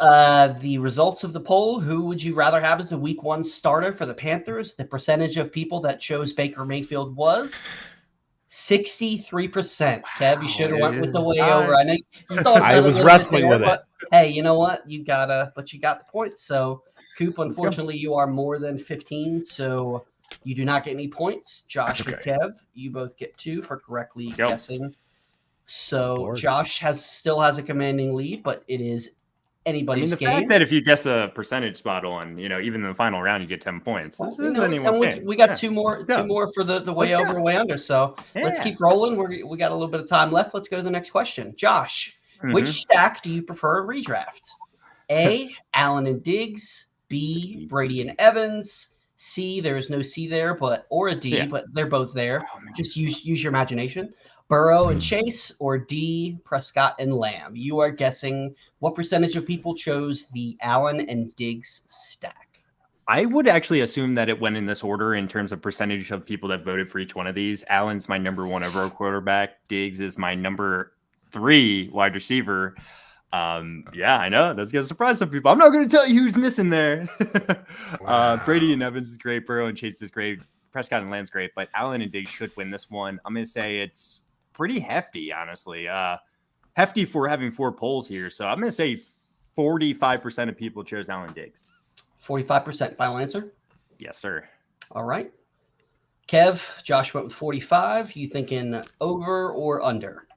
the results of the poll, who would you rather have as the week one starter for the Panthers? The percentage of people that chose Baker Mayfield was 63%. Kev, you should have went with the way over. I know you thought I was wrestling with it. Hey, you know what? You got the points. So, Coop, unfortunately, you are more than 15, so you do not get any points. Josh and Kev, you both get 2 for correctly guessing. So, Josh still has a commanding lead, but it is anybody's game. The fact that if you guess a percentage spot on, even in the final round, you get 10 points. This is anyone's game. We got two more for the way over and way under. So let's keep rolling. We got a little bit of time left. Let's go to the next question. Josh, which stack do you prefer redraft? A, Allen and Diggs. B, Brady and Evans. C, there is no C there, or a D, but they're both there. Just use your imagination. Burrow and Chase, or D, Prescott and Lamb. You are guessing what percentage of people chose the Allen and Diggs stack. I would actually assume that it went in this order in terms of percentage of people that voted for each one of these. Allen's my number 1 overall quarterback. Diggs is my number 3 wide receiver. Yeah, I know that's gonna surprise some people. I'm not gonna tell you who's missing there. Brady and Evans is great. Burrow and Chase is great. Prescott and Lamb's great, but Allen and Diggs should win this one. I'm gonna say it's pretty hefty, honestly. Hefty for having 4 polls here. So I'm gonna say 45% of people chose Allen Diggs. 45% final answer? Yes, sir. All right. Kev, Josh went with 45. You thinking over or under?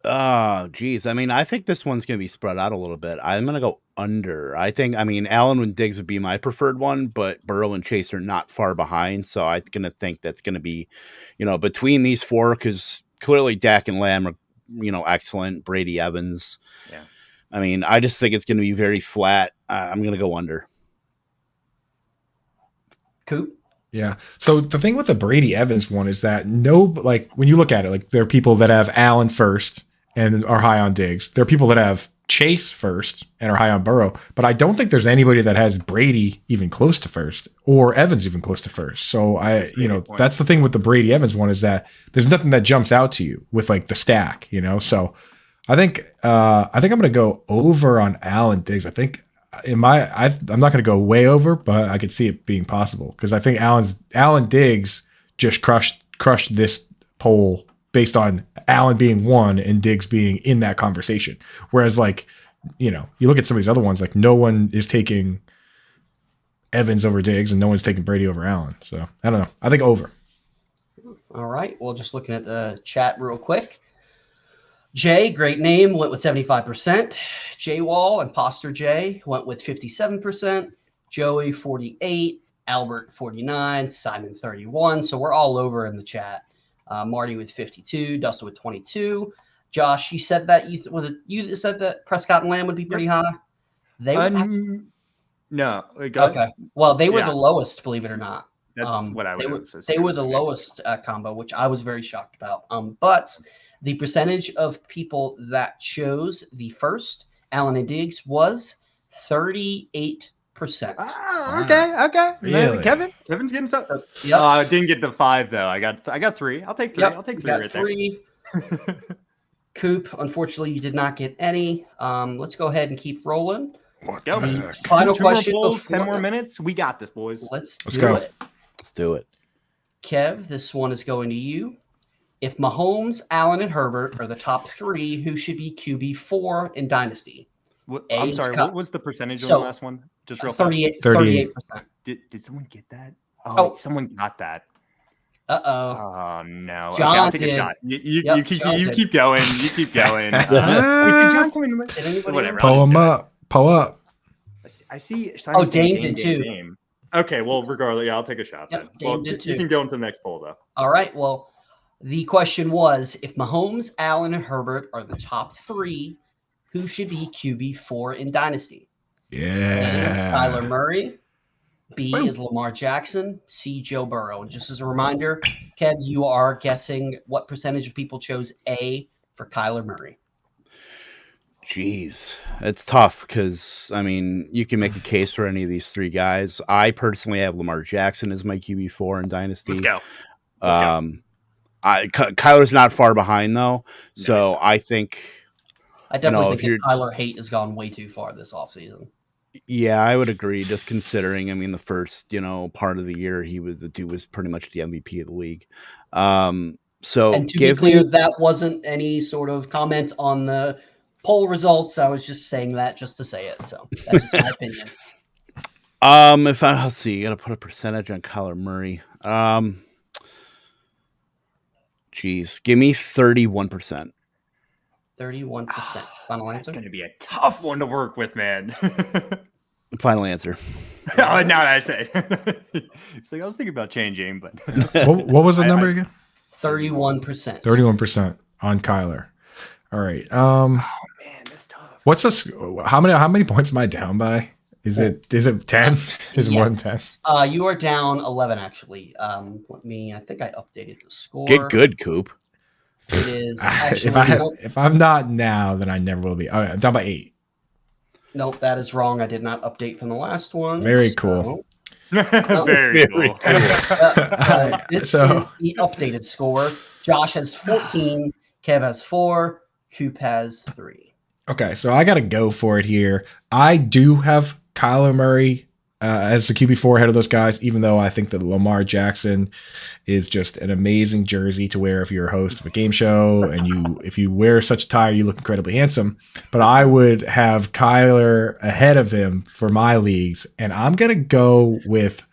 Oh, geez. I mean, I think this one's going to be spread out a little bit. I'm going to go under. I mean, Allen and Diggs would be my preferred one, but Burrow and Chase are not far behind. So I'm going to think that's going to be, between these 4, because clearly Dak and Lamb are, excellent. Brady, Evans. Yeah. I mean, I just think it's going to be very flat. I'm going to go under. Coop? Yeah. So the thing with the Brady Evans one is that when you look at it, there are people that have Allen first and are high on Diggs. There are people that have Chase first and are high on Burrow, but I don't think there's anybody that has Brady even close to first or Evans even close to first. So that's the thing with the Brady Evans one is that there's nothing that jumps out to you with the stack, So I think I'm going to go over on Allen Diggs. I think I'm not going to go way over, but I could see it being possible because I think Allen Diggs just crushed this poll based on Allen being 1 and Diggs being in that conversation. Whereas you look at some of these other ones, no one is taking Evans over Diggs and no one's taking Brady over Allen. So I don't know. I think over. All right. Well, just looking at the chat real quick. Jay, great name, went with 75%. Jay Wall, Imposter Jay, went with 57%. Joey, 48. Albert, 49. Simon, 31. So we're all over in the chat. Marty with 52. Dustin with 22. Josh, you said that you that said that Prescott and Lamb would be pretty high? They were no. Okay. Well, they were the lowest, believe it or not. That's what I would have. They were the lowest combo, which I was very shocked about. But the percentage of people that chose the first Allen and Diggs was 38%. Okay. Really? Kevin's getting some. Yep. I didn't get the 5 though. I got 3. I'll take 3. Yep. I'll take 3 got right 3. There. Coop, unfortunately, you did not get any. Let's go ahead and keep rolling. Let's go. Final 2 more question. polls, 10 more minutes. We got this, boys. Let's go. do it. Let's do it. Kev, this one is going to you. If Mahomes, Allen, and Herbert are the top 3, who should be QB4 in Dynasty? I'm sorry. What was the percentage on the last one? Just real fast. 38%. Did someone get that? Oh. Someone got that. Uh-oh. Oh no! John okay, I'll take did. a shot. You Yep, keep John you did. keep going. You keep going. Wait, did John come in? Did anybody Whatever. Pull him up. Pull up. I see. Oh, Dame did too. Dame. Okay, well, regardless, yeah, I'll take a shot. Yep, Then. Dame Well, did you too. can go into the next poll though. All right. Well, the question was, if Mahomes, Allen, and Herbert are the top 3, who should be QB4 in Dynasty? A is Kyler Murray. B is Lamar Jackson. C, Joe Burrow. And just as a reminder, Kev, you are guessing what percentage of people chose A for Kyler Murray. Jeez, it's tough because, I mean, you can make a case for any of these 3 guys. I personally have Lamar Jackson as my QB4 in Dynasty. Let's go. Kyler's not far behind, though. So I think... I definitely think that Kyler hate has gone way too far this offseason. Yeah, I would agree. Just considering, I mean, the first, part of the year, the dude was pretty much the MVP of the league. So, and to be clear, that wasn't any sort of comment on the poll results. I was just saying that just to say it. So that's just my opinion. Let's see, you got to put a percentage on Kyler Murray. Geez, give me 31%. 31%. Final answer. It's going to be a tough one to work with, man. Final answer. Oh, now that I say, it's like I was thinking about changing, but what was the number again? 31%. 31% on Kyler. All right. Oh man, that's tough. What's this? How many points am I down by? Is it 10? Is it more than 10? You are down 11 actually. I think I updated the score. Get good, Coop. It is actually if I'm not now, then I never will be. I'm down by 8. Nope, that is wrong. I did not update from the last one. Very cool. Very cool. This So- is the updated score. Josh has 14, Kev has 4, Coop has 3. Okay, so I got to go for it here. I do have Kyler Murray as the QB4 ahead of those guys, even though I think that Lamar Jackson is just an amazing jersey to wear if you're a host of a game show, and if you wear such a tie, you look incredibly handsome. But I would have Kyler ahead of him for my leagues, and I'm going to go with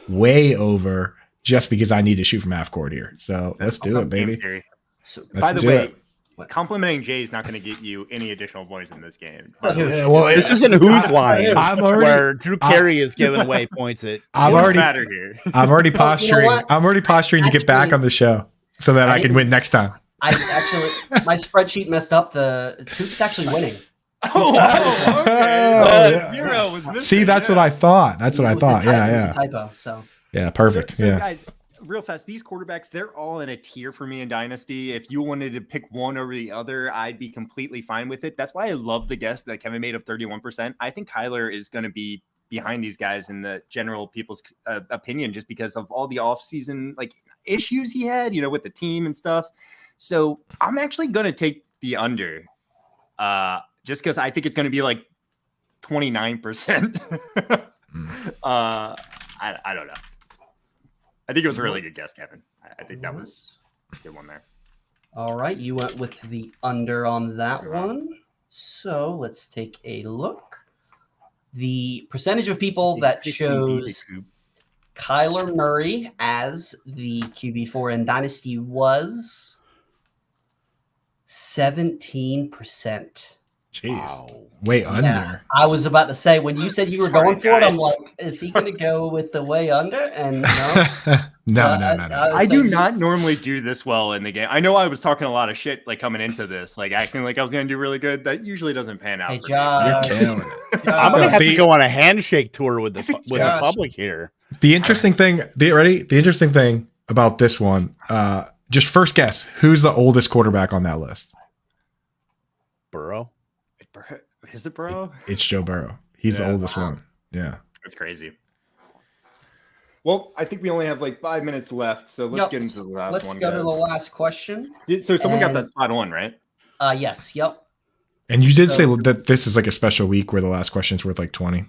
way over just because I need to shoot from half court here. So let's do it, baby. So, By Let's the do way, it. complimenting Jay is not going to get you any additional points in this game. Yeah, well, This isn't whose line I'm already- where Drew Carey is giving away points at. I'm What's already matter here? I'm already Well, you know posturing. what? I'm already posturing to get back Actually, on the show so that I can win next time. I actually, my spreadsheet messed up. The Coop's actually winning. Oh, okay. Oh, yeah. 0 was missing. See, that's what I thought. That's what I It was a thought. typo, Yeah, it was yeah, a typo. So yeah. Perfect. So Yeah. guys, real fast, these quarterbacks, they're all in a tier for me in Dynasty. If you wanted to pick one over the other, I'd be completely fine with it. That's why I love the guess that Kevin made of 31%. I think Kyler is going to be behind these guys in the general people's opinion, just because of all the offseason like issues he had, with the team and stuff. So I'm actually going to take the under, just because I think it's going to be like 29%. I don't know. I think it was a really good guess, Kevin. I think that was a good one there. all right, you went with the under on that one. So let's take a look. The percentage of people that chose Kyler Murray as the QB4 in Dynasty was 17%. Jeez. Way under. Yeah, I was about to say, when you said you were Sorry, going for it, I'm guys. like, is he going to go with the way under? And no. No, So no. I do So not normally do this well in the game. I know I was talking a lot of shit like coming into this, like acting like I was going to do really good. That usually doesn't pan out. Hey, for me. Josh. You're killing it. I'm gonna have The- to go on a handshake tour with the Josh. public here. The interesting thing, the interesting thing about this one, just first guess, who's the oldest quarterback on that list? Burrow. Is it, bro? It's Joe Burrow. He's the Yeah. oldest one. Yeah. That's crazy. Well, I think we only have like 5 minutes left, so let's Yep. get into the last Let's one, go to the guys. last question. So someone got And- that spot on, right? Yes. Yep. And you did say So- that this is like a special week where the last question's worth like 20.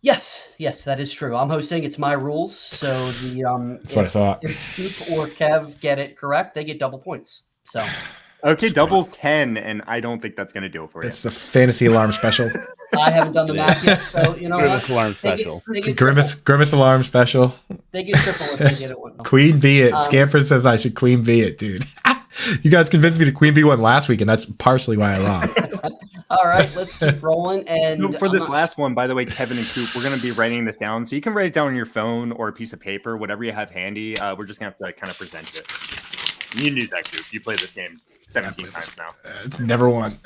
Yes. Yes, that is true. I'm hosting. It's my rules. So That's what I thought. if Coop or Kev get it correct, they get double points. So Okay, doubles 10, and I don't think that's going to do it for you. It's the fantasy alarm special. I haven't done the math yet. So you know Grimace what? alarm They get- special. They get Grimace alarm special. triple. They get triple if they get it one. Queen bee it. Um, Scamford says I should queen bee it, dude. You guys convinced me to queen bee one last week, and that's partially why I lost. All right, let's keep rolling. And So for I'm this not- last one, by the way, Kevin and Coop, we're going to be writing this down. So you can write it down on your phone or a piece of paper, whatever you have handy. We're just going to have to kind of present it. You knew that, Coop. You played this game 17 times now. It's never won.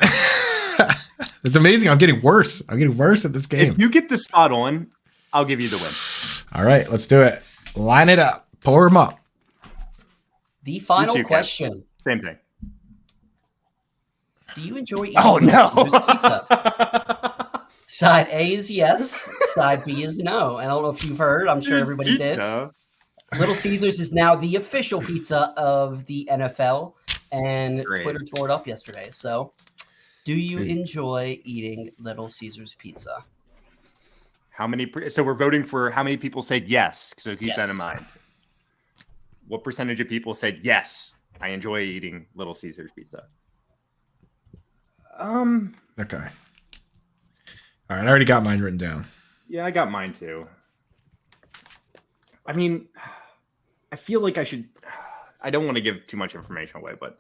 It's amazing. I'm getting worse. I'm getting worse at this game. If you get the spot on, I'll give you the win. All right, let's do it. Line it up. Pour them up. the final You too, Kev. question: Same thing. do you enjoy eating Oh, no. Caesar's pizza? Side A is yes. Side B is no. I don't know if you've heard. I'm sure It's everybody did. pizza. Little Caesars is now the official pizza of the NFL, and Great. Twitter tore it up yesterday. So, do you Dude. enjoy eating Little Caesars pizza? How many? So we're voting for how many people said yes. So keep that Yes. in mind. What percentage of people said yes? I enjoy eating Little Caesars pizza. Okay. All right, I already got mine written down. Yeah, I got mine too. I mean, I feel like I should. I don't want to give too much information away, but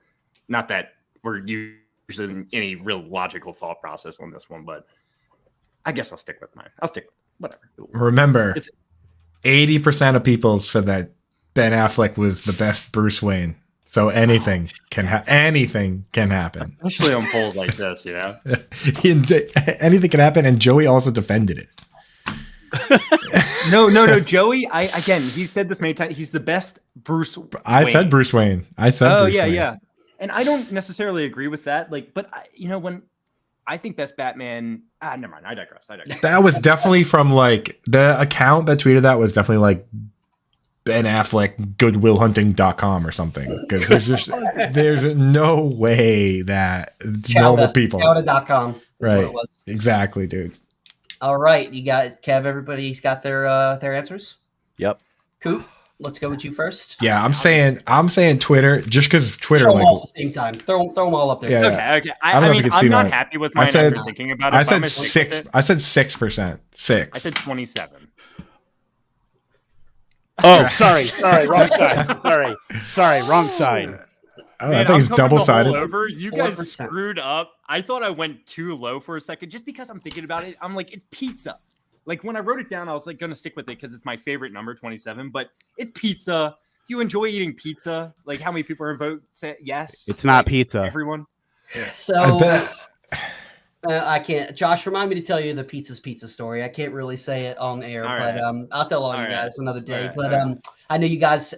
not that we're using any real logical thought process on this one. But I guess I'll stick with mine. I'll stick with whatever. Remember, If- 80% of people said that Ben Affleck was the best Bruce Wayne. So anything can anything can happen. Especially on polls like this, you know. Anything can happen, and Joey also defended it. No. Joey, he said this many times. He's the best Bruce. I Wayne. said Bruce Wayne. I said. Oh Bruce yeah, Wayne. yeah. And I don't necessarily agree with that. Like, but when I think Best Batman. Never mind. I digress. That was definitely from like the account that tweeted that was definitely like Ben Affleck goodwillhunting.com or something, because there's no way that normal people Chowda.com. Right. What it was. Exactly, dude. All right, you got Kev. Everybody's got their answers. Yep. Coop, let's go with you first. Yeah, I'm saying Twitter, just because Twitter, Throw them like, all at the same time. Throw them all up there. Yeah. Okay. I mean, I'm not happy with mine after thinking about it. I said 6%. I said 6%. 6. I said 27. Oh, sorry, wrong side. Sorry, wrong side. I think it's double-sided. Over. You guys 4%. screwed up. I thought I went too low for a second, just because I'm thinking about it. I'm like, it's pizza. Like when I wrote it down, I was like going to stick with it because it's my favorite number, 27. But it's pizza. Do you enjoy eating pizza? Like how many people are vote say yes? It's not pizza. Everyone. Yeah. So I can't. Josh, remind me to tell you the pizza story. I can't really say it on air, but I'll tell all you guys another day. I know you guys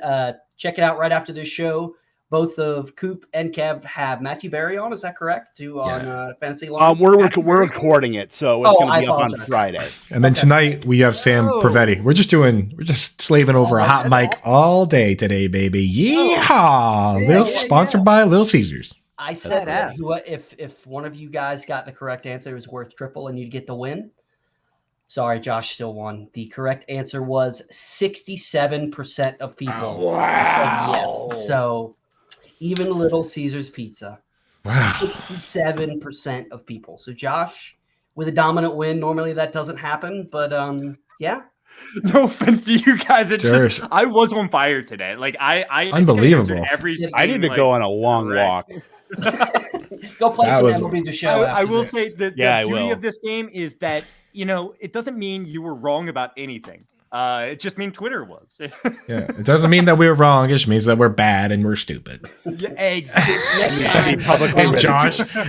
check it out right after this show. Both of Coop and Kev have Matthew Berry on. Is that correct? On Fantasy Launch? We're recording it, so it's going to be up on Friday. And then tonight we have Sam Pravetti. We're just slaving over a hot mic all day today, baby. Yeehaw! Sponsored by Little Caesars. I said that if one of you guys got the correct answer, it was worth triple and you'd get the win. Sorry, Josh still won. The correct answer was 67% of people. Wow. Yes. So even Little Caesars Pizza. Wow. 67% of people. So Josh with a dominant win. Normally that doesn't happen, but yeah. No offense to you guys. It's just I was on fire today. Like I unbelievable. I need to go on a long walk. Go play some MLB The Show. I will say that the beauty of this game is that, it doesn't mean you were wrong about anything. It just means Twitter was. It doesn't mean that we were wrong. It just means that we're bad and we're stupid. Exactly.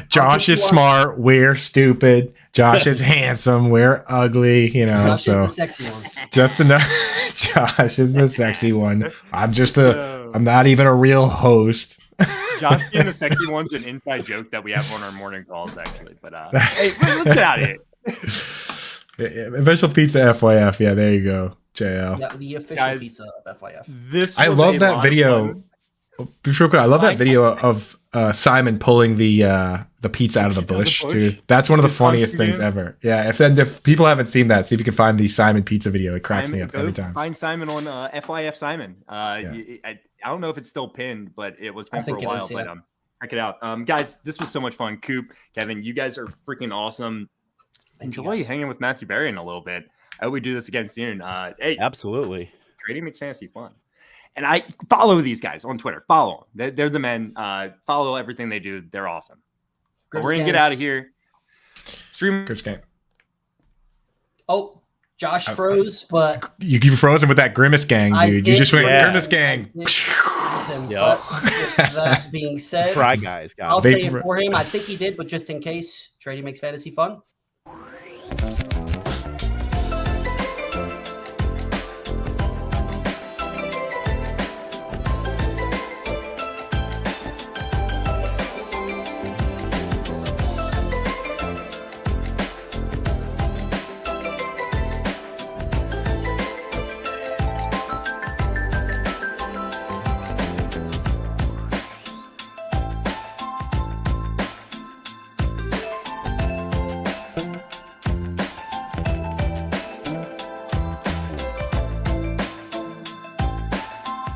Josh is smart. We're stupid. Josh is handsome. We're ugly. Josh is the sexy one. Just enough. Josh is the sexy one. I'm not even a real host. Josh being the sexy one's an inside joke that we have on our morning calls, actually. But hey, let's get out of here. Official pizza FYF. Yeah, there you go. JL. Yeah, the official pizza of FYF. I love that video. I love that video of Simon pulling the pizza out of the bush, dude. That's one of the funniest things ever. Yeah, if people haven't seen that, see if you can find the Simon pizza video. It cracks me up every time. Find Simon on FYF Simon. I don't know if it's still pinned, but it was pinned for a while. But check it out, guys. This was so much fun. Coop, Kevin, you guys are freaking awesome. Enjoy hanging with Matthew Berry in a little bit. I hope we do this again soon. Hey, absolutely. Trading makes fantasy fun. And I follow these guys on Twitter. Follow them. They're the men. Follow everything they do. They're awesome. But we're going to get out of here. Stream. Oh, Josh froze, but... You frozen with that Grimace Gang, dude. You just went Grimace Gang. But with that being said... Fry guys. I'll say it for him. I think he did, but just in case, Trading makes fantasy fun.